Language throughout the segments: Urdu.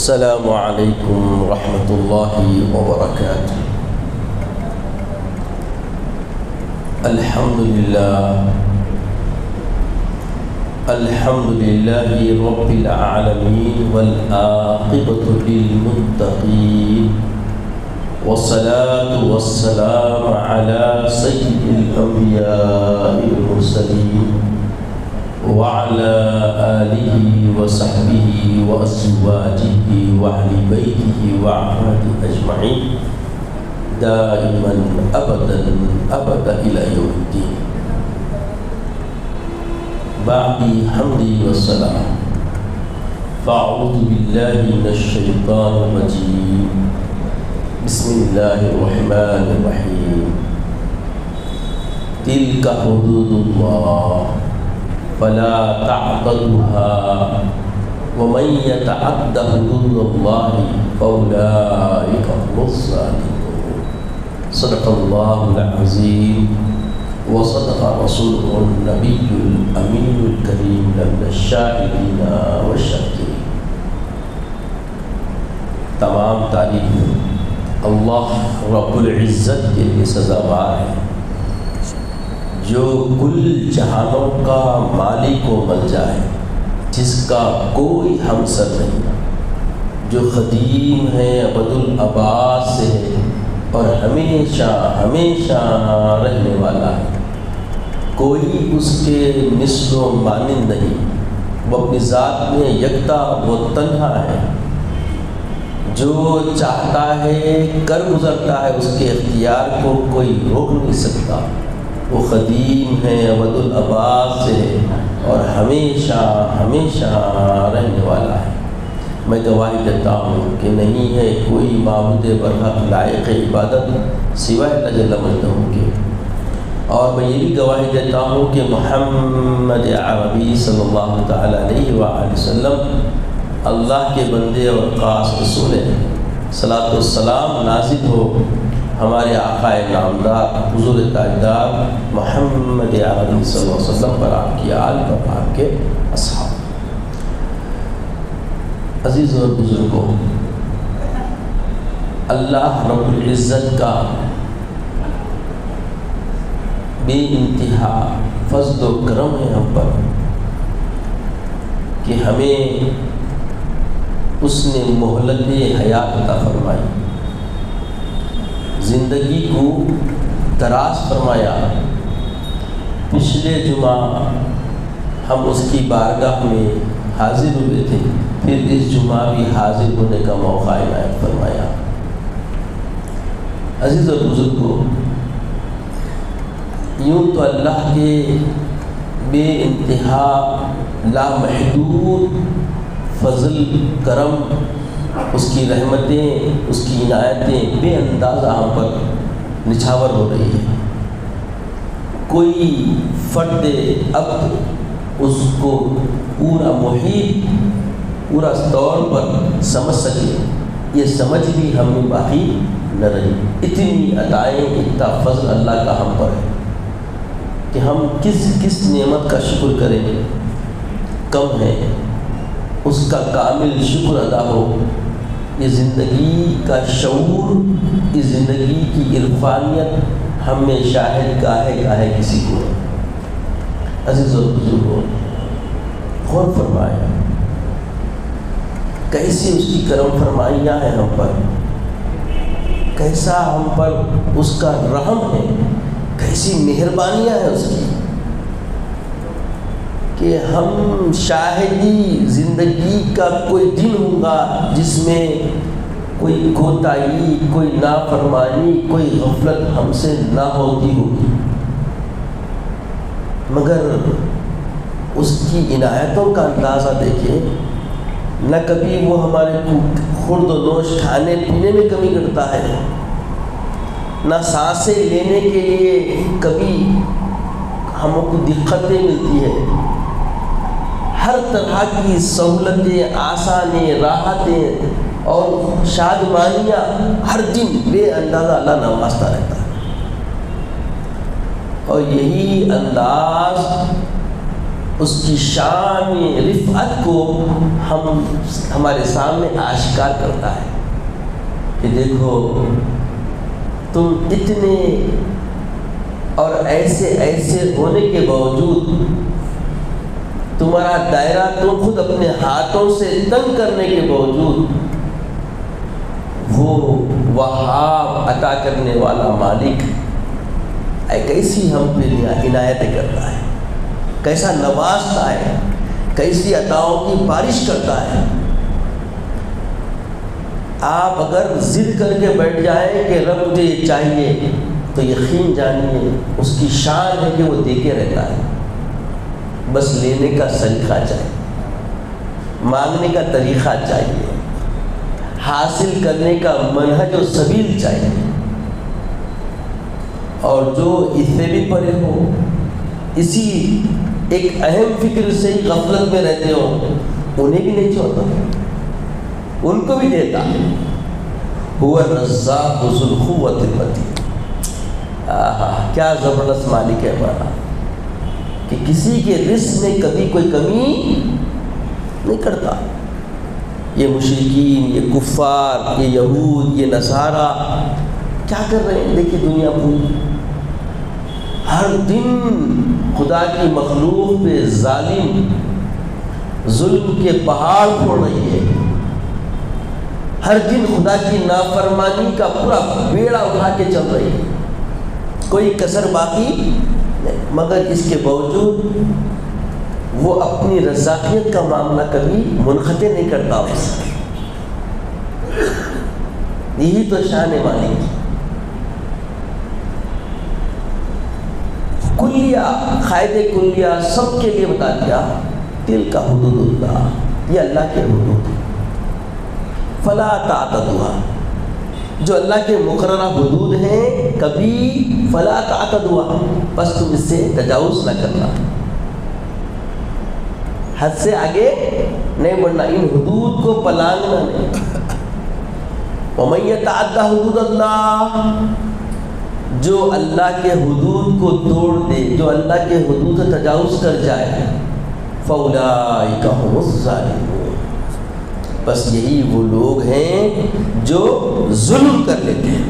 السلام علیکم ورحمۃ اللہ وبرکاتہ۔ الحمد للہ رب العالمین والعاقبۃ للمتقین والصلاة والسلام علی سید الانبیاء والمرسلین وعلى آلہ وصحبہ وازواجہ وأہل بیتہ وعبادہ اجمعین دائما ابدا الی یوم الدین۔ بعد حمدی والسلام فاعوذ باللہ من الشیطان الرجیم، بسم اللہ الرحمن الرحیم۔ تلک حدود اللہ فلا تعتدوها ومن يتعد حدود الله فأولئك هم الظالمون۔ صدق الله العظيم وصدق رسوله النبي الأمين الكريم من الشاهدين والشاكرين۔ تمام تعریف اللہ رب العزت کے لیے سزاوار ہے، جو کل جہانوں کا مالک و ملجا ہے، جس کا کوئی ہمسر نہیں، جو قدیم ہے، ابد الآباد سے ہے اور ہمیشہ ہمیشہ رہنے والا ہے، کوئی اس کے مثل و مانند نہیں، وہ اپنی ذات میں یکتا و تنہا ہے، جو چاہتا ہے کر گزرتا ہے، اس کے اختیار کو کوئی روک نہیں سکتا، وہ قدیم ہے، ابد الآباد سے ہے اور ہمیشہ ہمیشہ رہنے والا ہے۔ میں گواہی دیتا ہوں کہ نہیں ہے کوئی معبود برحق لائق عبادت سوائے اللہ جل مجدہ کے، اور میں یہ بھی گواہی دیتا ہوں کہ محمد عربی صلی اللہ تعالیٰ علیہ وآلہ وسلم اللہ کے بندے اور خاص رسول ہیں۔ صلاۃ والسلام نازل ہو ہمارے آقا نامدار حضور تاجدار محمد عربی صلی اللہ علیہ وسلم پر، آپ کی آل پر، آپ کے اصحاب۔ عزیز اور بزرگوں، اللہ رب العزت کا بے انتہا فضل و کرم ہے ہم پر کہ ہمیں اس نے مہلت حیات عطا فرمائی، زندگی کو دراز فرمایا۔ پچھلے جمعہ ہم اس کی بارگاہ میں حاضر ہوئے تھے، پھر اس جمعہ بھی حاضر ہونے کا موقع عنایت فرمایا۔ عزیز اور بزرگوں، یوں تو اللہ کے بے انتہا لامحدود فضل کرم، اس کی رحمتیں، اس کی عنایتیں بے اندازہ ہم پر نچھاور ہو رہی ہے۔ کوئی فرد اب اس کو پورا محیط، پورا طور پر سمجھ سکے، یہ سمجھ بھی ہم میں باقی نہ رہی۔ اتنی عطائیں، اتنا فضل اللہ کا ہم پر ہے کہ ہم کس نعمت کا شکر کریں، کم ہے۔ اس کا کامل شکر ادا ہو۔ یہ زندگی کا شعور، اس زندگی کی عرفانیت ہم میں شاہد گاہے کسی کو۔ عزیز اور بزرگوں، غور فرمائیں کیسی اس کی کرم فرمائیاں ہیں ہم پر، کیسا ہم پر اس کا رحم ہے، کیسی مہربانیاں ہیں اس کی کہ ہم شاہدی زندگی کا کوئی دن ہوگا جس میں کوئی کوتاہی، کوئی نافرمانی، کوئی غفلت ہم سے نہ ہوتی ہوگی، مگر اس کی عنایتوں کا اندازہ دیکھیں۔ نہ کبھی وہ ہمارے خورد و نوش کھانے پینے میں کمی کرتا ہے، نہ سانسیں لینے کے لیے کبھی ہم کو دقتیں ملتی ہے، ہر طرح کی سہولتیں، آسانیں، راحتیں اور شادمانیاں ہر دن بے اندازہ اللہ نوازتا رہتا ہے۔ اور یہی انداز اس کی شان رفعت کو ہمارے سامنے آشکار کرتا ہے کہ دیکھو تم اتنے اور ایسے ہونے کے باوجود تمہارا دائرہ تم خود اپنے ہاتھوں سے تنگ کرنے کے باوجود وہ وہاب عطا کرنے والا مالک کیسی ہم پہ عنایتیں کرتا ہے، کیسا نوازتا ہے، کیسی عطاؤں کی بارش کرتا ہے۔ آپ اگر ضد کر کے بیٹھ جائیں کہ رب مجھے یہ چاہیے تو یقین جانیے اس کی شان ہے کہ وہ دیتے رہتا ہے، بس لینے کا سلیقہ چاہیے، مانگنے کا طریقہ چاہیے، حاصل کرنے کا منہج و سبیل چاہیے۔ اور جو اس سے بھی پرے ہو، اسی ایک اہم فکر سے ہی غفلت میں رہتے ہو، انہیں بھی نہیں چھوڑتا، ان کو بھی دیتا۔ هو الرزاق ذو القوة المتین۔ کیا زبردست مالک ہے ہمارا کہ کسی کے رزق میں کبھی کوئی کمی نہیں کرتا۔ یہ مشرکین، یہ کفار، یہ یہود، یہ نصارہ کیا کر رہے ہیں؟ دیکھیے دنیا پوری ہر دن خدا کی مخلوق پہ ظالم ظلم کے پہاڑ پھوڑ رہی ہے، ہر دن خدا کی نافرمانی کا پورا بیڑا اٹھا کے چل رہی ہے، کوئی کسر باقی نہیں، مگر اس کے باوجود وہ اپنی رزاقیت کا معاملہ کبھی منقطع نہیں کرتا۔ یہی تو شان مالک۔ کلیہ قاعدہ کلیہ سب کے لیے بتا دیا، تل کا حدود اللہ، یہ اللہ کے حدود، فلا تعتدوها، جو اللہ کے مقررہ حدود ہیں کبھی فلا تعتدوها، بس تم اس سے تجاوز نہ کرنا، حد سے آگے نہیں بڑھنا، ان حدود کو پلانگنا نہیں۔ وَمَن يَتَعَدَّ حُدُودَ اللَّهِ، جو اللہ کے حدود کو توڑ دے، جو اللہ کے حدود سے تجاوز کر جائے، فَأُولَٰئِكَ هُمُ الظَّالِمُونَ، بس یہی وہ لوگ ہیں جو ظلم کر لیتے ہیں،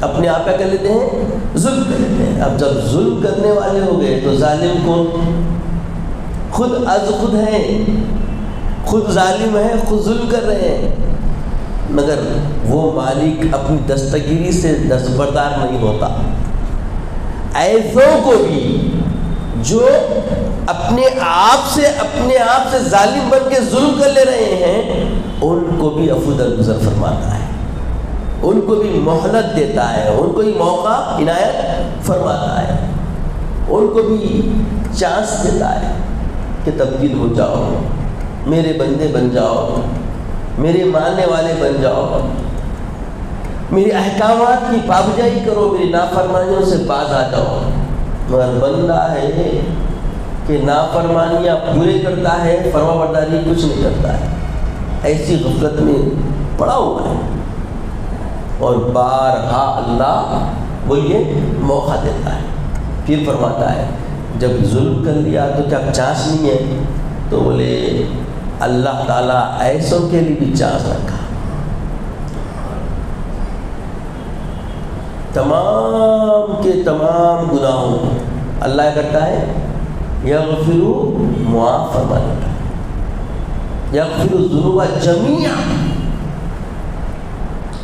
اپنے آپ کیا کر لیتے ہیں؟ ظلم کر لیتے ہیں۔ اب جب ظلم کرنے والے ہو گئے تو ظالم کون؟ خود از خود ہیں، خود ظالم ہیں، خود ظلم کر رہے ہیں، مگر وہ مالک اپنی دستگیری سے دستبردار نہیں ہوتا۔ ایسوں کو بھی جو اپنے آپ سے ظالم بن کے ظلم کر لے رہے ہیں، ان کو بھی عفو درگزر فرماتا ہے، ان کو بھی مہلت دیتا ہے، ان کو بھی موقع عنایت فرماتا ہے، ان کو بھی چانس دیتا ہے کہ تبدیل ہو جاؤ، میرے بندے بن جاؤ، میرے ماننے والے بن جاؤ، میرے احکامات کی پابجائی کرو، میری نافرمانیوں سے باز آ جاؤ۔ مگر بندہ ہے کہ نافرمانیاں پورے کرتا ہے، فرما برداری کچھ نہیں کرتا ہے، ایسی غفلت میں پڑا ہوا ہے، اور بارہا اللہ وہ یہ موقع دیتا ہے، پھر فرماتا ہے جب ظلم کر لیا تو کیا چانس نہیں ہے؟ تو بولے اللہ تعالیٰ ایسوں کے لیے بھی چانس رکھا، تمام کے تمام گناہوں اللہ کرتا ہے یغفر، معاف فرما دیتا ہے، یغفر الذنوب جمیعا،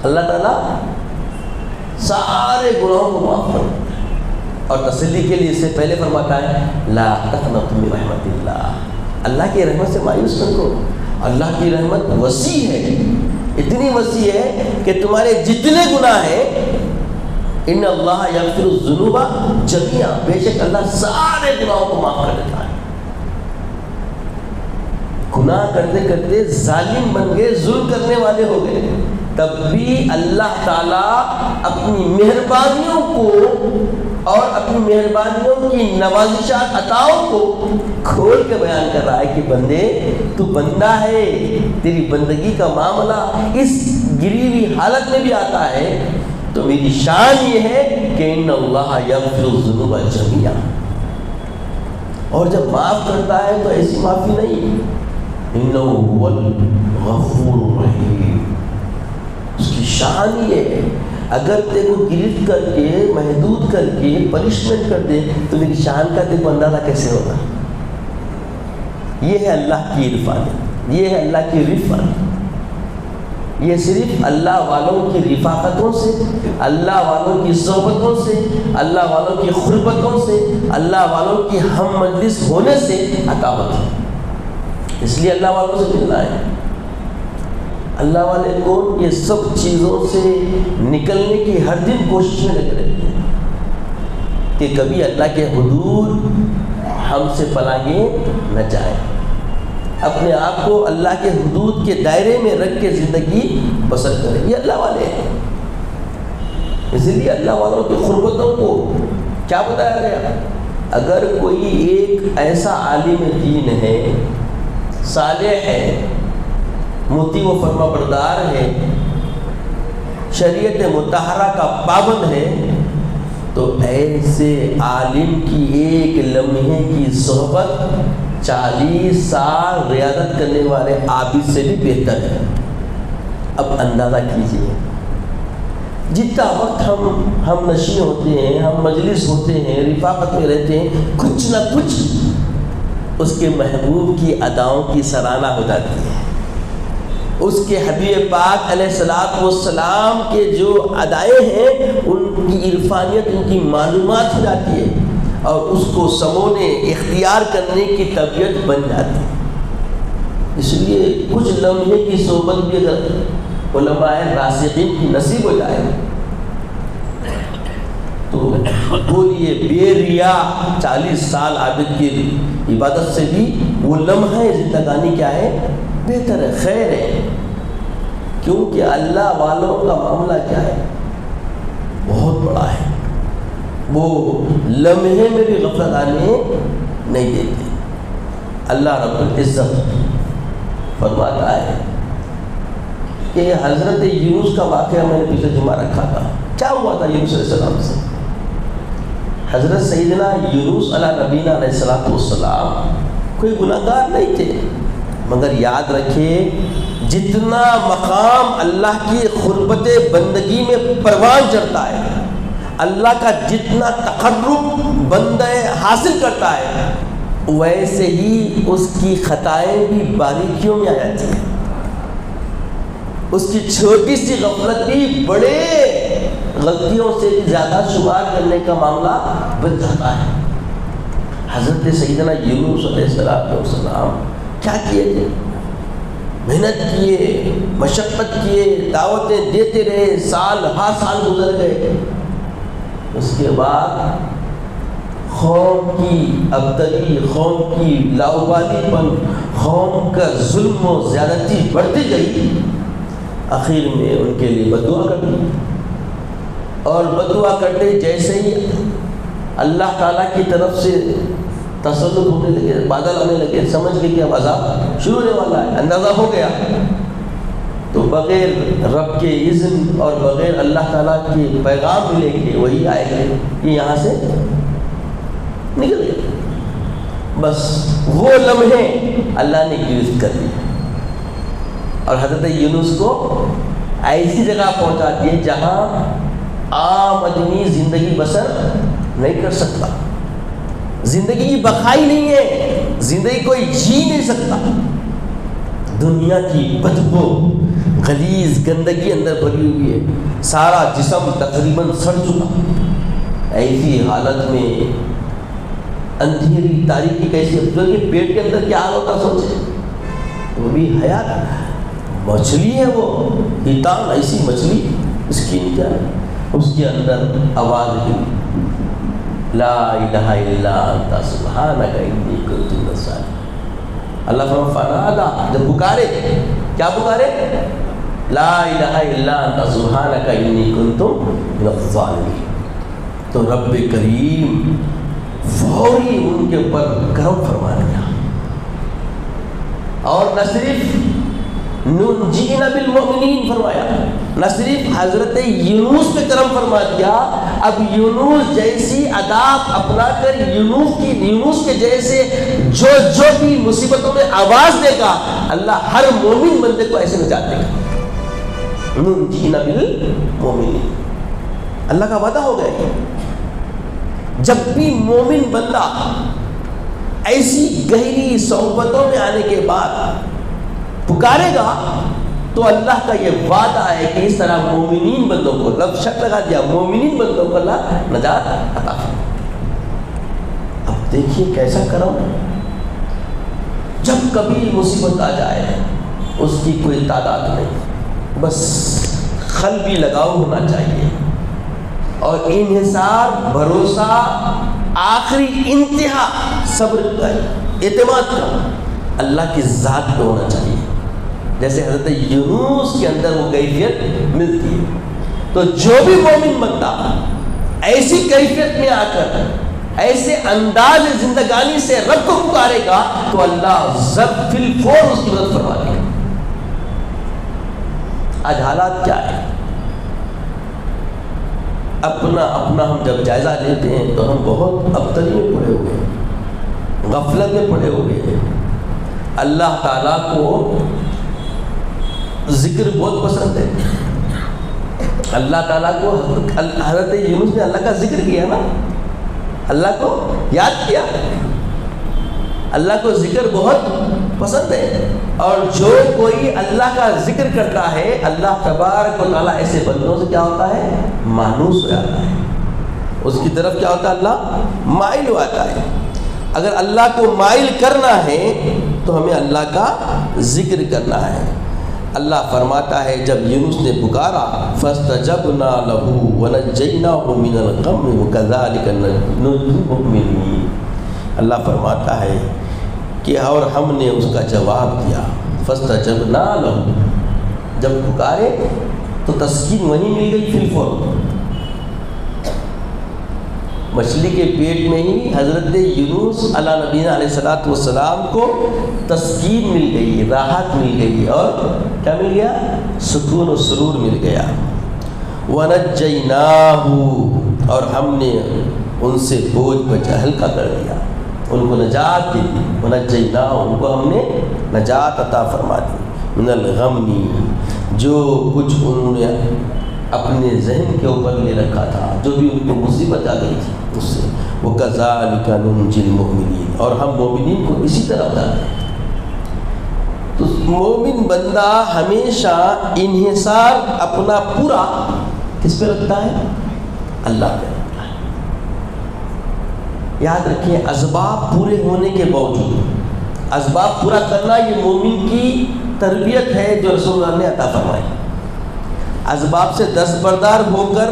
اللہ تعالیٰ سارے گناہوں کو معاف فرماتا ہے، اور تسلی کے لیے اس سے پہلے فرماتا ہے لا تقنطوا من رحمت اللہ، اللہ کی رحمت سے مایوس نہ کرو، اللہ کی رحمت وسیع ہے، اتنی وسیع ہے کہ تمہارے جتنے گناہ ہیں، ان اللہ یغفر الذنوب جمیعا، بے شک اللہ سارے گناہوں کو معاف کر دیتا ہے۔ گناہ کرتے کرتے ظالم بن گئے، ظلم کرنے والے ہو گئے، تب بھی اللہ تعالیٰ اپنی مہربانیوں کو اور اپنی مہربانیوں کی نوازشات عطاؤں کو کھول کے بیان کر رہا ہے کہ بندے تو بندہ ہے، تیری بندگی کا معاملہ اس گری ہوئی حالت میں بھی آتا ہے، تو میری شان یہ ہے کہ ان اللہ یغفر الذنوب جمیعا، اور جب معاف کرتا ہے تو ایسی معافی نہیں، انہ هو الغفور الرحیم، اس کی شان یہ ہے اگر تیرے کو گرفت کر کے محدود کر کے پنشمنٹ کر دے تو میری شان کا تیرے کو اندازہ کیسے ہوگا؟ یہ ہے اللہ کی عرفانیت، یہ ہے اللہ کی رفعت۔ یہ صرف اللہ والوں کی رفاقتوں سے، اللہ والوں کی صحبتوں سے، اللہ والوں کی قربتوں سے، اللہ والوں کی ہم مجلس ہونے سے عطا ہوتی ہے۔ اس لیے اللہ والوں سے ملنا ہے۔ اللہ والے کون؟ یہ سب چیزوں سے نکلنے کی ہر دن کوشش میں لگے رہتے ہیں کہ کبھی اللہ کے حدود ہم سے پلانگے نہ جائیں، اپنے آپ کو اللہ کے حدود کے دائرے میں رکھ کے زندگی بسر کریں۔ یہ اللہ والے ہیں۔ اس لیے اللہ والوں کی قربتوں کو کیا بتایا گیا؟ اگر کوئی ایک ایسا عالم دین ہے، صالح ہے، مطیع و فرما بردار ہے، شریعت مطہرہ کا پابند ہے، تو ایسے عالم کی ایک لمحے کی صحبت 40 سال ریاضت کرنے والے عابد سے بھی بہتر ہے۔ اب اندازہ کیجئے جتنا وقت ہم نشین ہوتے ہیں، ہم مجلس ہوتے ہیں، رفاقت میں رہتے ہیں، کچھ نہ کچھ اس کے محبوب کی اداؤں کی سرانہ ہو جاتی ہے، اس کے حبیب پاک علیہ الصلوۃ والسلام کے جو ادائیں ہیں ان کی عرفانیت، ان کی معلومات ہو جاتی ہے اور اس کو سمونے اختیار کرنے کی طبیعت بن جاتی ہے۔ اس لیے کچھ لمحے کی صحبت بھی اگر علماء راسخین کی نصیب ہو جائے تو بولیے بے ریا 40 سال عابد کی عبادت سے بھی وہ لمحہ زندگانی کیا ہے؟ بہتر ہے، خیر ہے۔ کیونکہ اللہ والوں کا معاملہ کیا ہے؟ بہت بڑا ہے، وہ لمحے میں بھی غفلت آنے نہیں دیتے۔ اللہ رب العزت فرماتا ہے کہ حضرت یونس کا واقعہ میں نے پچھلے جمعہ رکھا تھا۔ کیا ہوا تھا یونس علیہ السلام سے؟ حضرت سیدنا یونس علیہ نبینا علیہ السلام کوئی گناہ گار نہیں تھے، مگر یاد رکھیں جتنا مقام اللہ کی قربت بندگی میں پروان چڑھتا ہے، اللہ کا جتنا تقرب بندہ حاصل کرتا ہے، ویسے ہی اس کی خطائیں بھی باریکیوں میں آ جاتی ہیں، اس کی چھوٹی سی غفلت بھی بڑے غلطیوں سے بھی زیادہ شمار کرنے کا معاملہ بن جاتا ہے۔ حضرت سیدنا یونس علیہ السلام کیا کیے تھے؟ محنت کیے، مشقت کیے، دعوتیں دیتے رہے، سال ہر سال گزر گئے۔ اس کے بعد قوم کی ابتری، قوم کی لاؤبالی پن، قوم کا ظلم و زیادتی بڑھتی گئی، آخر میں ان کے لیے بددعا کر دی، اور بددعا کرتے جیسے ہی اللہ تعالیٰ کی طرف سے تسلط ہونے لگے، بادل آنے لگے، سمجھ گئے کہ اب عذاب شروع ہونے والا ہے، اندازہ ہو گیا، تو بغیر رب کے اذن اور بغیر اللہ تعالیٰ کے پیغام ملے کہ وہی آئے گئے کہ یہاں سے نکل گئے۔ بس وہ لمحے اللہ نے گرفت کر لیا اور حضرت یونس کو ایسی جگہ پہنچا دیے جہاں عام آدمی زندگی بسر نہیں کر سکتا، زندگی کی بقائی نہیں ہے، زندگی کوئی جی نہیں سکتا، دنیا کی بدبو غلیظ گندگی اندر بھری ہوئی ہے، سارا جسم تقریباً سڑ چکا، ایسی حالت میں اندھیری تاریکی کیسی افزل کہ پیٹ کے اندر کیا حال ہوتا سوچے، وہ بھی حیات مچھلی ہے، وہ ہیتان ایسی مچھلی، اس کی کیا ہے، اس کے اندر آواز ہوئی لا الہ الا انت سبحانک انی کنت من الظالمین۔ اللہ فنادا، جب پکارے، کیا پکارے؟ لا الہ الا انت سبحانک انی کنت من الظالمین۔ تو رب کریم فوری ان کے اوپر کرم فرما دیا، اور نہ صرف ننجینا بالمؤمنین فرمایا، نہ صرف حضرت یونس پہ کرم فرما دیا، اب یونس جیسی عادات اپنا کر یونس کے جیسے جو بھی مصیبتوں میں آواز دے گا، اللہ ہر مومن بندے کو ایسے نجات دے گا۔ ننجینا بالمومنین، اللہ کا وعدہ ہو گیا۔ جب بھی مومن بندہ ایسی گہری صحبتوں میں آنے کے بعد پکارے گا تو اللہ کا یہ وعدہ ہے کہ اس طرح مومنین بندوں کو، لفظ شک لگا دیا، مومنین بندوں کو اللہ نجات عطا فرمائے۔ اب دیکھیے کیسا کرم، جب کبھی مصیبت آ جائے اس کی کوئی تعداد نہیں، بس قلبی لگاؤ ہونا چاہیے اور انحصار، بھروسہ، آخری انتہا صبر کا، اعتماد کا اللہ کی ذات پہ ہونا چاہیے، جیسے حضرت یونس کے اندر وہ کیفیت ملتی ہے۔ تو جو بھی مومن بندہ ایسی کیفیت میں آ کر ایسے انداز زندگانی سے رب کو پکارے گا تو اللہ ضرب فی الفور اس کی مدد فرما دے گا۔ آج حالات کیا ہے؟ اپنا ہم جب جائزہ لیتے ہیں تو ہم بہت ابتری میں پڑے ہوئے ہیں، غفلت میں پڑے ہوئے ہیں۔ اللہ تعالیٰ کو ذکر بہت پسند ہے، اللہ تعالیٰ کو حضرت یونس نے اللہ کا ذکر کیا نا، اللہ کو یاد کیا، اللہ کو ذکر بہت پسند ہے۔ اور جو کوئی اللہ کا ذکر کرتا ہے اللہ تبارک و تعالیٰ ایسے بندوں سے کیا ہوتا ہے؟ مانوس ہو جاتا ہے، اس کی طرف کیا ہوتا ہے؟ اللہ مائل ہو آتا ہے۔ اگر اللہ کو مائل کرنا ہے تو ہمیں اللہ کا ذکر کرنا ہے۔ اللہ فرماتا ہے جب یونس نے پکارا فاستجبنا له ونجيناه من الغم وكذلك ننجي المؤمنين، اللہ فرماتا ہے کہ اور ہم نے اس کا جواب دیا، فاستجبنا له، جب پکارے تو تسکین وہیں مل گئی فی الفور۔ مچھلی کے پیٹ میں ہی حضرت یونس علیہ نبینا علیہ الصلوۃ والسلام کو تسکین مل گئی، راحت مل گئی، اور کیا مل گیا؟ سکون و سرور مل گیا۔ وَنَجَّيْنَاهُ، اور ہم نے ان سے بوجھ بچا، ہلکا کر دیا، ان کو نجات دی۔ وَنَجَّيْنَاهُ، ان کو ہم نے نجات عطا فرما دی۔ مِنَ الْغَمِّ، جو کچھ انہوں نے اپنے ذہن کے اوپر لے رکھا تھا، جو بھی ان کو مصیبت آ گئی تھی اس سے، وَكَذَلِكَ نُنْجِي الْمُؤْمِنِينَ، اور ہم مومنین کو اسی طرح بتاتے ہیں۔ تو مومن بندہ ہمیشہ انحصار اپنا پورا کس پہ رکھتا ہے؟ اللہ پہ رکھتا ہے۔ یاد رکھیں اسباب پورے ہونے کے باوجود اسباب پورا کرنا یہ مومن کی تربیت ہے جو رسول اللہ نے عطا فرمائی۔ اسباب سے دستبردار ہو کر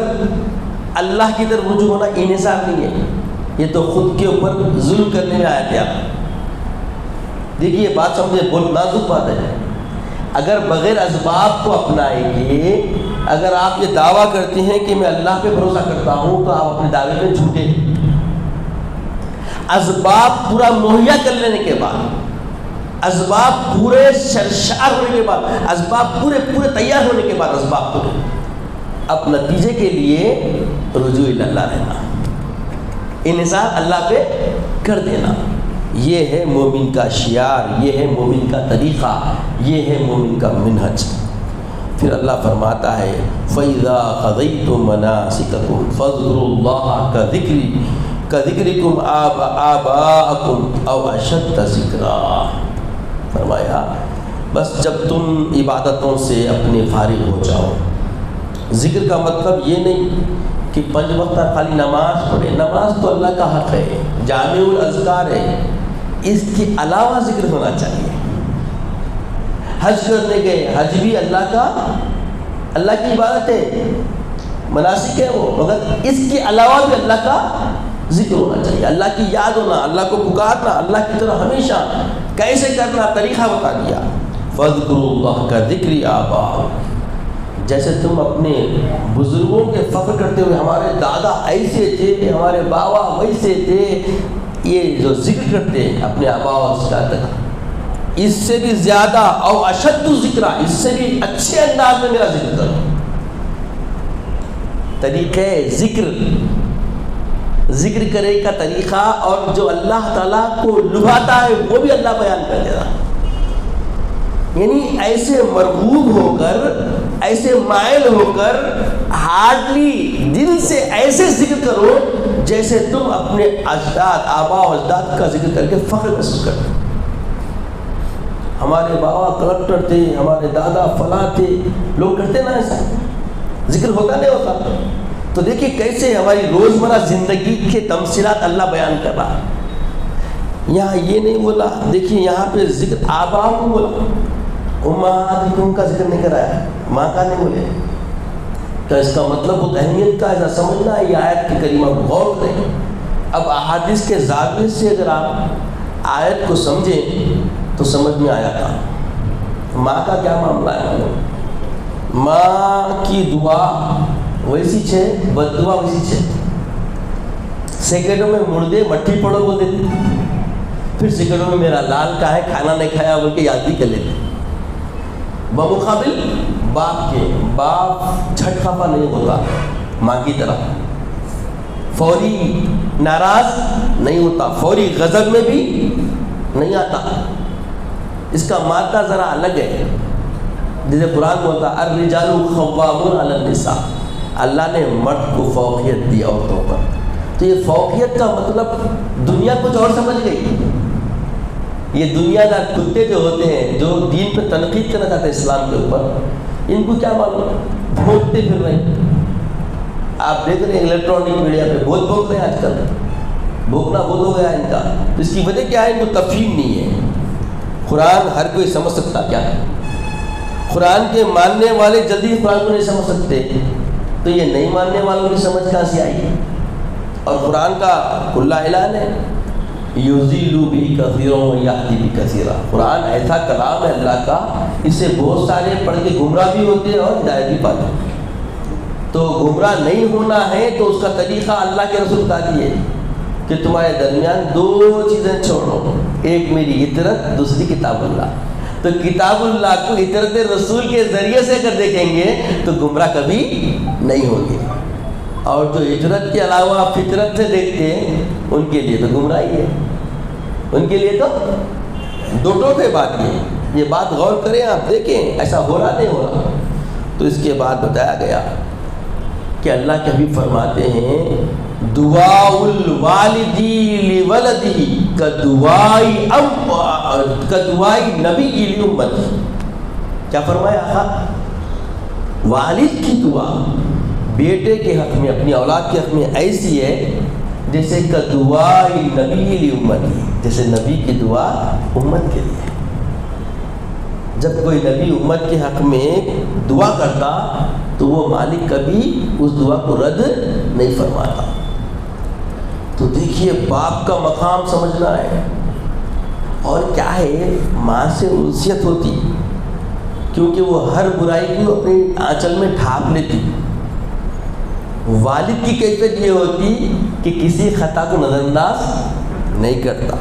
اللہ کی طرف رجوع ہونا انحصار نہیں ہے، یہ تو خود کے اوپر ظلم کرنے میں آیا تھا۔ دیکھیے یہ بات سمجھے، بہت نازک بات ہے۔ اگر بغیر اسباب کو اپنائیں گے، اگر آپ یہ دعویٰ کرتے ہیں کہ میں اللہ پہ بھروسہ کرتا ہوں تو آپ اپنے دعوے میں جھوٹے۔ اسباب پورا مہیا کر لینے کے بعد، اسباب پورے سرشار ہونے کے بعد، اسباب پورے تیار ہونے کے بعد اسباب کو اب نتیجے کے لیے رجوع اللہ رہنا، انحصار اللہ پہ کر دینا، یہ ہے مومن کا شعار، یہ ہے مومن کا طریقہ، یہ ہے مومن کا منہج۔ پھر اللہ فرماتا ہے فَإِذَا قَضَيْتُم مَنَاسِكَكُمْ فَاذْكُرُوا اللَّهَ كَذِكْرِكُمْ آبَاءَكُمْ أَوْ أَشَدَّ ذِكْرًا۔ فرمایا بس جب تم عبادتوں سے اپنے فارغ ہو جاؤ، ذکر کا مطلب یہ نہیں کہ 5 وقت خالی نماز پڑھے، نماز تو اللہ کا حق ہے، جامع الاذکار ہے، اس کے علاوہ ذکر ہونا چاہیے۔ حج کرنے گئے، حج بھی اللہ کی عبادت ہے، مناسک ہے وہ، مگر اس کے علاوہ بھی اللہ کا ذکر ہونا چاہیے، اللہ کی یاد ہونا، اللہ کو پکارنا، اللہ کی طرف ہمیشہ کیسے کرنا طریقہ بتا دیا۔ فَاذْكُرُوا اللَّهَ كَذِكْرِ آبَائِكُمْ، جیسے تم اپنے بزرگوں کے فخر کرتے ہوئے ہمارے دادا ایسے تھے، ہمارے بابا ویسے تھے، یہ جو ذکر کرتے ہیں اپنے آبا و اجداد کا، اس سے بھی زیادہ اور اشد ذکر، اس سے بھی اچھے انداز میں میرا ذکر کرو۔ طریقے ذکر کرے کا طریقہ، اور جو اللہ تعالیٰ کو لبھاتا ہے وہ بھی اللہ بیان کر دے رہا. یعنی ایسے مرغوب ہو کر، ایسے مائل ہو کر، ہارڈلی دل سے ایسے ذکر کرو جیسے تم اپنے اجداد، آبا و اجداد کا ذکر کر کے فخر محسوس کرتے. ہمارے بابا کلکٹر تھے، ہمارے دادا فلاں تھے، لوگ کرتے نا ایسا، ذکر ہوتا نہیں ہوتا. تو دیکھیے کیسے ہماری روزمرہ زندگی کے تمثیلات اللہ بیان کر رہا. یہاں یہ نہیں بولا، دیکھیے یہاں پہ ذکر آبا کو بولا، امہاتکم کا ذکر نہیں کرایا، ماں کا نہیں بولے. تو اس کا مطلب بہت اہمیت کا ایسا سمجھنا ہے. یہ آیت کی کریمہ کو غور کریں. اب احادیث کے زاویے سے اگر آپ آیت کو سمجھیں تو سمجھ میں آیا تھا ماں کا کیا معاملہ ہے. ماں کی دعا ویسی چھے، بد دعا ویسی چھے. سیکنڈوں میں مردے مٹھی پڑو بول دیتی، پھر سیکنڈوں میں میرا لال کا ہے کھانا نہیں کھایا بول کے یاد بھی کر لیتے. بمقابل باپ کے، باپ جھٹ خفا نہیں ہوتا ماں کی طرح، فوری ناراض نہیں ہوتا، فوری غضب میں بھی نہیں آتا. اس کا مادہ ذرا الگ ہے. جیسے قرآن بولتا الرجال قوامون علی النساء، اللہ نے مرد کو فوقیت دی عورتوں پر. تو یہ فوقیت کا مطلب دنیا کچھ اور سمجھ گئی. یہ دنیا دار کتے جو ہوتے ہیں، جو دین پہ تنقید کرنا چاہتے ہیں اسلام کے اوپر، ان کو کیا معلوم، بھونکتے پھر رہے ہیں. آپ دیکھ رہے ہیں الیکٹرانک میڈیا پہ بہت بھونک رہے ہیں آج کل، بھونکنا بہت ہو گیا ان کا. اس کی وجہ کیا ہے؟ ان کو تفہیم نہیں ہے. قرآن ہر کوئی سمجھ سکتا کیا ہے. قرآن کے ماننے والے جلدی قرآن کو نہیں سمجھ سکتے، تو یہ نہیں ماننے والوں کی سمجھ کہاں سے آئی. اور قرآن کا کھلا اعلان ہے یضل بہ کثیرا ویہدی بہ کثیرا. قرآن ایسا کلام ہے اللہ کا، اس سے بہت سارے پڑھ کے گمراہ بھی ہوتے ہیں اور ہدایت بھی پاتے ہیں. تو گمراہ نہیں ہونا ہے تو اس کا طریقہ اللہ کے رسول بتا دیے کہ تمہارے درمیان دو چیزیں چھوڑو، ایک میری اطرت، دوسری کتاب اللہ. تو کتاب اللہ کو اطرت رسول کے ذریعے سے اگر دیکھیں گے تو گمراہ کبھی نہیں ہوں گے. اور جو اطرت کے علاوہ فطرت سے دیکھتے ہیں ان کے لیے تو گمراہی ہے. ان کے لیے تو دو ٹوٹے بات یہ بات غور کریں آپ، دیکھیں ایسا ہو رہا نہیں ہو رہا. تو اس کے بعد بتایا گیا کہ اللہ کے حبیب فرماتے ہیں دعاء الوالدی لولدہ کدعاء نبی لامتی. کیا فرمایا آقا؟ والد کی دعا بیٹے کے حق میں، اپنی اولاد کے حق میں ایسی ہے جیسے کدعاء نبی لامتی، جیسے نبی کی دعا امت کے لیے. جب کوئی نبی امت کے حق میں دعا کرتا تو وہ مالک کبھی اس دعا کو رد نہیں فرماتا. تو دیکھیے باپ کا مقام سمجھنا ہے. اور کیا ہے، ماں سے انسیت ہوتی کیونکہ وہ ہر برائی کو اپنی آنچل میں ڈھانپ لیتی. والد کی کیفیت یہ ہوتی کہ کسی خطا کو نظر انداز نہیں کرتا.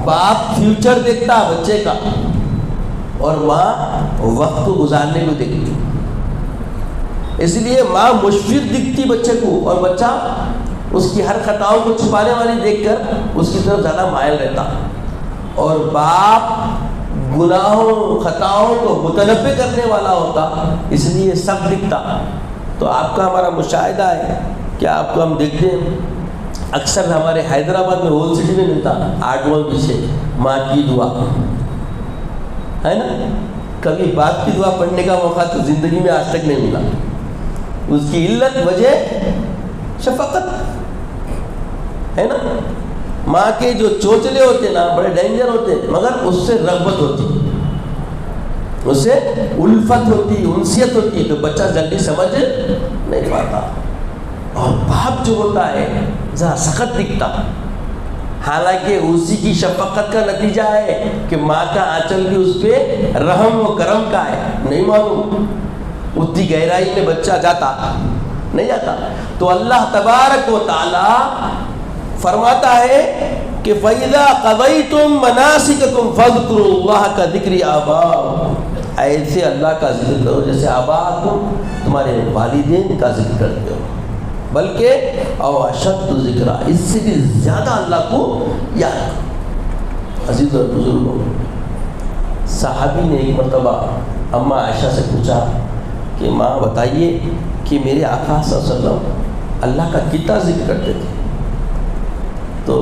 باپ فیوچر دیکھتا بچے کا اور ماں وقت کو گزارنے کو دیکھتی. اس لیے ماں مشفق دکھتی بچے کو، اور بچہ اس کی ہر خطاؤں کو چھپانے والی دیکھ کر اس کی طرف زیادہ مائل رہتا. اور باپ گناہوں خطاؤں کو متنبع کرنے والا ہوتا، اس لیے سب دکھتا. تو آپ کا ہمارا مشاہدہ ہے کہ آپ کو ہم دیکھتے ہیں اکثر ہمارے حیدرآباد میں ہول سٹی میں ملتا 8 وال پیچھے ماں کی دعا ہے نا. کبھی باپ کی دعا پڑھنے کا موقع تو زندگی میں آج تک نہیں ملا. اس کی علت وجہ شفقت ہے نا. ماں کے جو چوچلے ہوتے نا بڑے ڈینجر ہوتے، مگر اس سے رغبت ہوتی، اس سے الفت ہوتی، انسیت ہوتی، تو بچہ جلدی سمجھ نہیں پاتا. اور باپ جو ہوتا ہے ذرا سخت دکھتا، حالانکہ اسی کی شفقت کا نتیجہ ہے کہ ماں کا آنچل بھی اس پہ رحم و کرم کا ہے. نہیں معلوم اتنی گہرائی میں بچہ جاتا نہیں جاتا. تو اللہ تبارک و تعالی فرماتا ہے کہ فَإِذَا قَضَيْتُم مَنَاسِكَكُمْ فَاذْكُرُوا اللَّهَ كَذِكْرِ آبَائِكُمْ. ایسے اللہ کا ذکر کرو جیسے آباءکم تمہارے والدین کا ذکر کرتے ہو، بلکہ او اشد ذکرا، اس سے بھی زیادہ اللہ کو یاد کرو۔ عزیز اور بزرگوں، صحابی نے ایک مرتبہ اماں عائشہ سے پوچھا کہ ماں بتائیے کہ میرے آقا صلی اللہ علیہ وسلم اللہ کا کتنا ذکر کرتے تھے؟ تو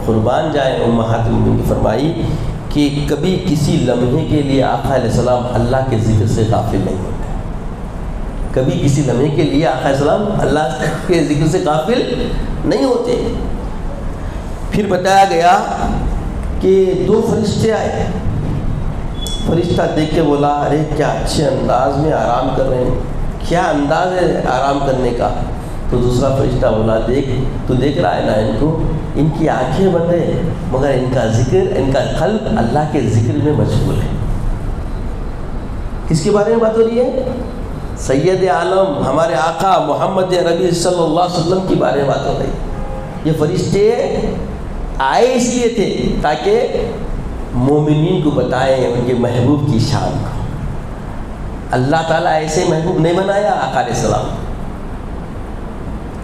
قربان جائیں امہات المومنین کی فرمائی کہ کبھی کسی لمحے کے لیے آقا علیہ السلام اللہ کے ذکر سے غافل نہیں ہوتے، کبھی کسی لمحے کے لیے آقا علیہ السلام اللہ کے ذکر سے غافل نہیں ہوتے۔ پھر بتایا گیا کہ 2 فرشتے آئے، فرشتہ دیکھ کے بولا ارے کیا اچھے انداز میں آرام کر رہے ہیں، کیا انداز ہے آرام کرنے کا؟ تو دوسرا فرشتہ بولا دیکھ تو دیکھ رہا ہے نا ان کو، ان کی آنکھیں بند ہیں مگر ان کا ذکر، ان کا قلب اللہ کے ذکر میں مشغول ہے۔ کس کے بارے میں بات ہو رہی ہے؟ سید عالم ہمارے آقا محمد عربی صلی اللہ علیہ وسلم کے بارے میں بات ہو رہی۔ یہ فرشتے آئے اس لیے تھے تاکہ مومنین کو بتائیں ان کے محبوب کی شان کو۔ اللہ تعالیٰ ایسے محبوب نہیں بنایا آقا علیہ السلام،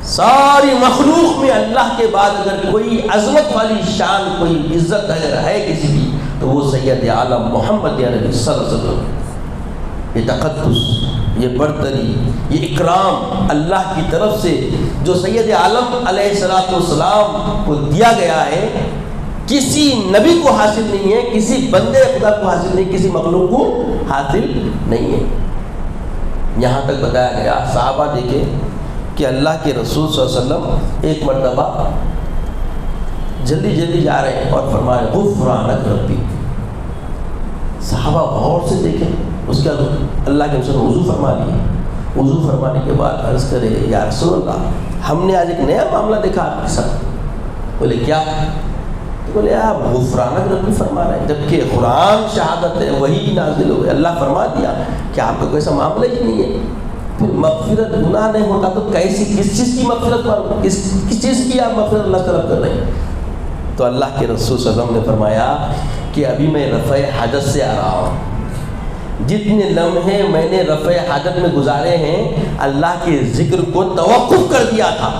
ساری مخلوق میں اللہ کے بعد اگر کوئی عظمت والی شان، کوئی عزت اگر ہے کسی کی تو وہ سید عالم محمد عربی صلی اللہ علیہ وسلم۔ یہ تقدس، یہ برتری، یہ اکرام اللہ کی طرف سے جو سید عالم علیہ السلام کو دیا گیا ہے، کسی نبی کو حاصل نہیں ہے، کسی بندے خدا کو حاصل نہیں، کسی مخلوق کو حاصل نہیں ہے۔ یہاں تک بتایا گیا، صحابہ دیکھیں کہ اللہ کے رسول صلی اللہ علیہ وسلم ایک مرتبہ جلدی جلدی جا رہے ہیں اور فرما رہے غفرانک ربی۔ صحابہ غور سے دیکھیں، اس کے بعد اللہ کے رسول وضو فرما لیے، وضو فرمانے کے بعد عرض کرے یا رسول اللہ ہم نے آج ایک نیا معاملہ دیکھا آپ کے ساتھ۔ بولے کیا؟ بولے آپ غفرانک ربی فرما رہے ہیں، جبکہ قرآن شہادت ہے، وہی نازل ہوئے، اللہ فرما دیا کہ آپ کا کوئی ایسا معاملہ ہی نہیں ہے۔ پھر مغفرت گناہ نہیں ہوتا تو کیسی، کس چیز کی مغفرت، کس چیز کی آپ مغفرت اللہ طلب کر رہے ہیں؟ تو اللہ کے رسول صلی اللہ علیہ وسلم نے فرمایا کہ ابھی میں رفع حاجت سے آ رہا ہوں، جتنے لمحے میں نے رفع حاجت میں گزارے ہیں اللہ کے ذکر کو توقف کر دیا تھا،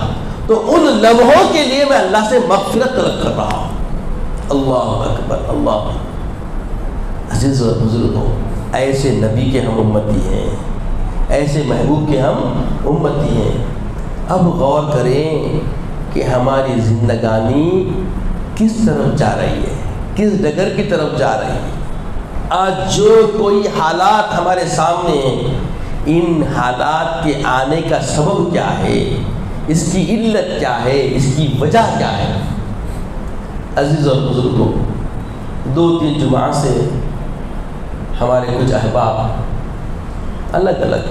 تو ان لمحوں کے لیے میں اللہ سے مغفرت طلب کر رہا ہوں۔ اللہ اکبر، اللہ۔ عزیز و بزرگوں، ایسے نبی کے ہم امتی ہیں، ایسے محبوب کے ہم امتی ہیں۔ اب غور کریں کہ ہماری زندگانی کس طرف جا رہی ہے، کس ڈگر کی طرف جا رہی ہے۔ آج جو کوئی حالات ہمارے سامنے ہیں، ان حالات کے آنے کا سبب کیا ہے، اس کی علت کیا ہے، اس کی وجہ کیا ہے؟ عزیز اور بزرگوں، 2-3 جمعہ سے ہمارے کچھ احباب الگ الگ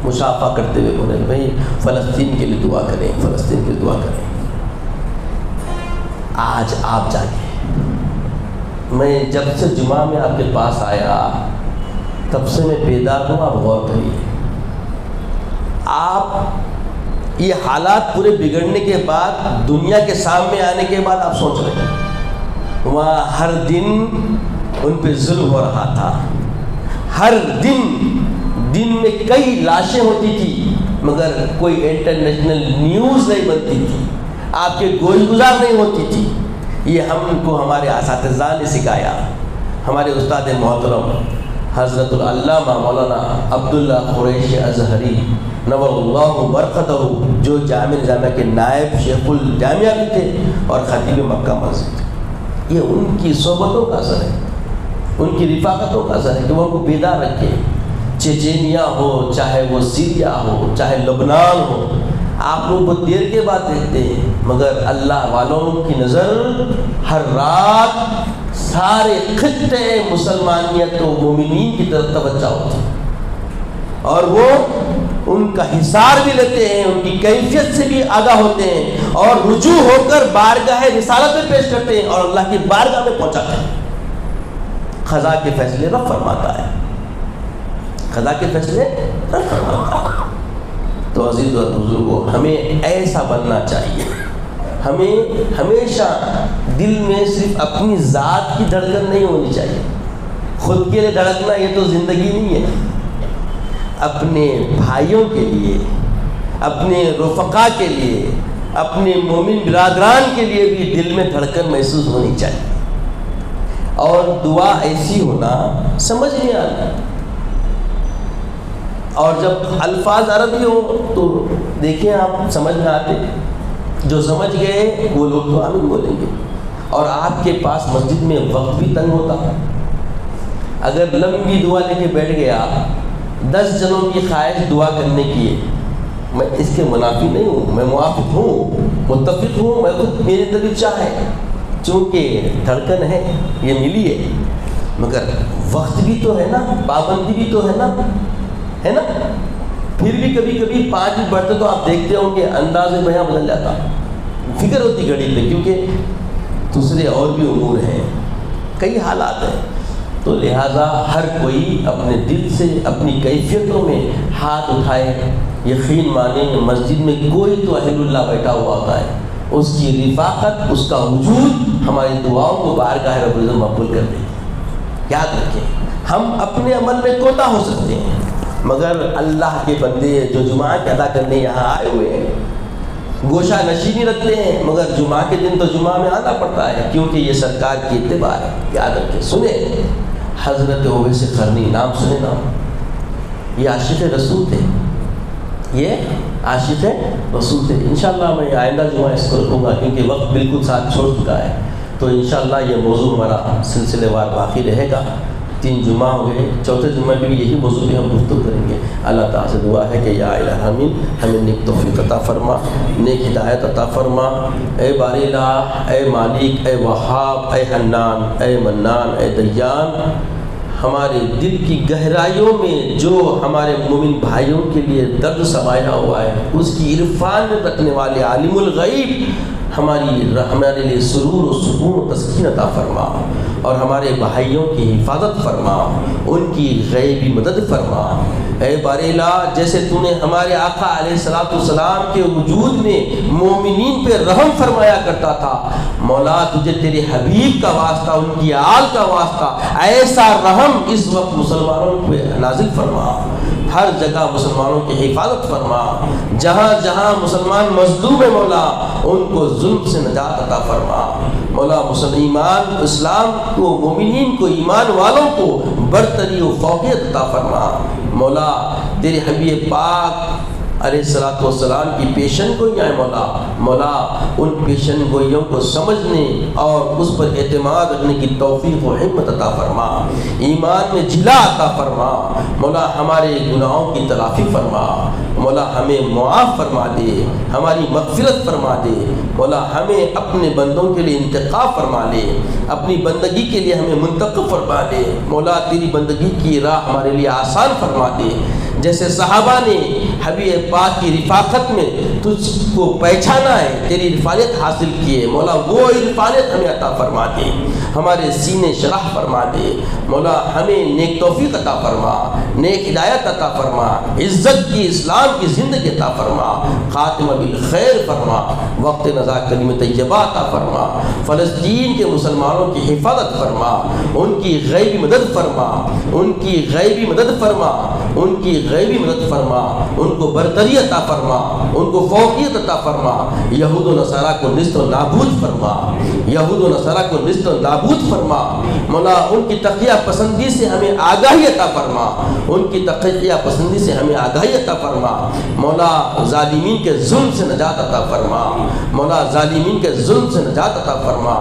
مشافہ کرتے ہوئے بولے بھائی فلسطین کے لیے دعا کریں، فلسطین کے لیے دعا کریں۔ آج آپ جاگے، میں جب سے جمعہ میں آپ کے پاس آیا تب سے میں بیدار ہوں، آپ غور کریے۔ آپ یہ حالات پورے بگڑنے کے بعد، دنیا کے سامنے آنے کے بعد آپ سوچ رہے ہیں وہاں ہر دن ان پہ ظلم ہو رہا تھا، ہر دن میں کئی لاشیں ہوتی تھی مگر کوئی انٹرنیشنل نیوز نہیں بنتی تھی، آپ کے گوئی گزار نہیں ہوتی تھی۔ یہ ہم کو ہمارے اساتذہ نے سکھایا۔ ہمارے استاد محترم حضرت العلامہ مولانا عبداللہ قریشی ازہری نور اللہ برکتہ، جو جامع نظامیہ کے نائب شیخ الجامعہ بھی تھے اور خطیب مکہ مسجد، یہ ان کی صحبتوں کا اثر ہے، ان کی رفاقتوں کا اثر ہے کہ وہ ان کو بیدار رکھے۔ چیچینیا ہو، چاہے وہ سیریا ہو، چاہے لبنان ہو، آپ لوگ بہت دیر کے بعد دیکھتے ہیں مگر اللہ والوں کی نظر ہر رات سارے خطے مسلمانیت و مومنین کی طرف توجہ ہوتی ہے، اور وہ ان کا حصار بھی لیتے ہیں، ان کی کیفیت سے بھی آگاہ ہوتے ہیں اور رجوع ہو کر بارگاہ رسالت میں پیش کرتے ہیں اور اللہ کی بارگاہ میں پہنچاتے ہیں۔ قضا کے فیصلے رب فرماتا ہے، قضا کے فیصلے رب فرماتا ہے۔ تو عزیز و بزرگوں، ہمیں ایسا بننا چاہیے، ہمیں ہمیشہ دل میں صرف اپنی ذات کی دھڑکن نہیں ہونی چاہیے، خود کے لیے دھڑکنا یہ تو زندگی نہیں ہے، اپنے بھائیوں کے لیے، اپنے رفقا کے لیے، اپنے مومن برادران کے لیے بھی دل میں دھڑکن محسوس ہونی چاہیے، اور دعا ایسی ہونا سمجھ نہیں آنا، اور جب الفاظ عربی ہو تو دیکھیں آپ سمجھ میں آتے، جو سمجھ گئے وہ لوگ تو آمین بولیں گے، اور آپ کے پاس مسجد میں وقت بھی تنگ ہوتا، اگر لمبی دعا لے کے بیٹھ گیا 10 جنوں کی خواہش دعا کرنے کی ہے، میں اس کے منافی نہیں ہوں، میں موافق ہوں، متفق ہوں، میں خود میرے اندر بھی چاہ ہے، چونکہ دھڑکن ہے یہ ملی ہے، مگر وقت بھی تو ہے نا، پابندی بھی تو ہے نا، پھر بھی کبھی کبھی 5 منٹ بڑھتے تو آپ دیکھتے ہوں کہ انداز بیاں بدل جاتا، فکر ہوتی گھڑی پہ، کیونکہ دوسرے اور بھی امور ہیں، کئی حالات ہیں، تو لہٰذا ہر کوئی اپنے دل سے اپنی کیفیتوں میں ہاتھ اٹھائے، یقین مانے مسجد میں کوئی تو اہل اللہ بیٹھا ہوا ہوتا ہے، اس کی رفاقت، اس کا وجود ہماری دعاؤں کو بارگاہ رب العزت مقبول کر دے گی۔ یاد رکھیں، ہم اپنے عمل میں کوتا ہو سکتے ہیں، مگر اللہ کے بندے جو جمعہ ادا کرنے یہاں آئے ہوئے ہیں گوشہ نشینی رکھتے ہیں، مگر جمعہ کے دن تو جمعہ میں آنا پڑتا ہے، کیونکہ یہ سرکار کی اتباع ہے۔ یاد رکھیں، سنیں حضرت اویس قرنی، نام سنے نام، یہ عاشق رسول تھے، یہ عاشق رسول تھے۔ انشاءاللہ میں آئندہ جمعہ اس کو رکھوں گا، کیونکہ وقت بالکل ساتھ چھوڑ چکا ہے، تو انشاءاللہ یہ موضوع ہمارا سلسلے وار باقی رہے گا۔ 3 جمعہ ہو گئے، چوتھے جمعہ بھی یہی موضوع پہ ہم گفتگو کریں گے۔ اللہ تعالیٰ سے دعا ہے کہ یا الہ آمین، ہمیں نیک توفیق عطا فرما، نیک ہدایت عطا فرما۔ اے باری الہ، اے مالک، اے وہاب، اے حنان، اے منان، اے دیان، ہمارے دل کی گہرائیوں میں جو ہمارے مومن بھائیوں کے لیے درد سمایا ہوا ہے، اس کی عرفان میں رکھنے والے عالم الغیب ہمارے لیے سرور و سکون و تسکین عطا فرما، اور ہمارے بھائیوں کی حفاظت فرما، ان کی غیبی مدد فرما۔ اے باری الہ، جیسے تو نے ہمارے آقا علیہ السلام کے وجود میں مومنین پہ رحم فرمایا کرتا تھا، مولا تجھے تیرے حبیب کا واسطہ، ان کی آل کا واسطہ ایسا رحم اس وقت مسلمانوں پہ نازل فرما، ہر جگہ مسلمانوں کی حفاظت فرما، جہاں جہاں مسلمان مظلوم ہے مولا ان کو ظلم سے نجات عطا فرما، مولا ایمان اسلام کو، مومنین کو، ایمان والوں کو برتری و فوقیت عطا فرما، مولا تیرے حبیب پاک علیہ السلام کی پیشن گوئیاں ہیں مولا ان پیشن گوئیوں کو سمجھنے اور اس پر اعتماد رکھنے کی توفیق و ہمت عطا فرما، ایمان میں جلا عطا فرما، مولا ہمارے گناہوں کی تلافی فرما، مولا ہمیں معاف فرما دے، ہماری مغفرت فرما دے، مولا ہمیں اپنے بندوں کے لیے انتخاب فرما لے، اپنی بندگی کے لیے ہمیں منتخب فرما دے، مولا تیری بندگی کی راہ ہمارے لیے آسان فرما دے، جیسے صحابہ نے حبیب پاک کی رفاقت میں تجھ کو پہچانا ہے، تیری رفاقت حاصل کیے، مولا وہ رفاقت ہمیں عطا فرما دے، ہمارے سینے شرح فرما دے، مولا ہمیں نیک توفیق عطا فرما، نیک ہدایت عطا فرما، عزت کی اسلام کی زندگی عطا فرما، خاتمہ بالخیر فرما، وقت نزا کلمہ طیبہ عطا فرما، فلسطین کے مسلمانوں کی حفاظت فرما، ان کی غیبی مدد فرما، ان کی غیبی مدد فرما، ان کی غیبی مدد فرما، ان کو برتری عطا فرما، ان کو فوقیت عطا فرما، یہود و نصارہ کو نیست و نابود فرما، یہود و نصارہ کو نیست و نابود فرما، مولا ان کی تقیہ پسندی سے ہمیں آگاہی عطا فرما، ان کی تقیہ پسندی سے ہمیں آگاہی عطا فرما، مولا ظالمین کے ظلم سے نجات عطا فرما، مولا ظالمین کے ظلم سے نجات عطا فرما،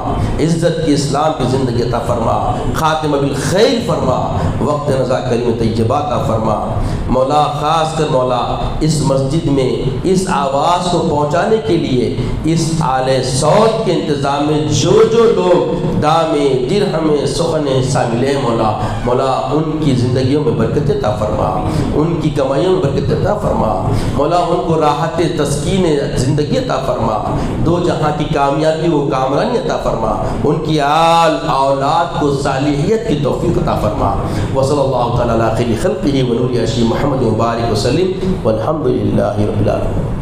عزت کی اسلام کی زندگی عطا فرما، خاتمہ بالخیر فرما، وقت نزا کلمہ طیبہ عطا فرما، مولا خاص کر مولا اس مسجد میں اس آواز کو پہنچانے کے لیے اس اعلی صوت کے انتظام میں جو لوگ دامے درہم سخن شامل ہیں مولا ان کی زندگیوں میں برکت عطا فرما، ان کی کمائیوں میں برکت عطا فرما، مولا ان کو راحت تسکین زندگی عطا فرما، 2 جہاں کی کامیابی و کامرانی عطا فرما، ان کی آل اولاد کو صالحیت کی توفیق عطا فرما، وصلی اللہ تعالی علی خیر خلقہ ونور عرشہ محمد مبارک وسلم والحمد للہ رب العالمین۔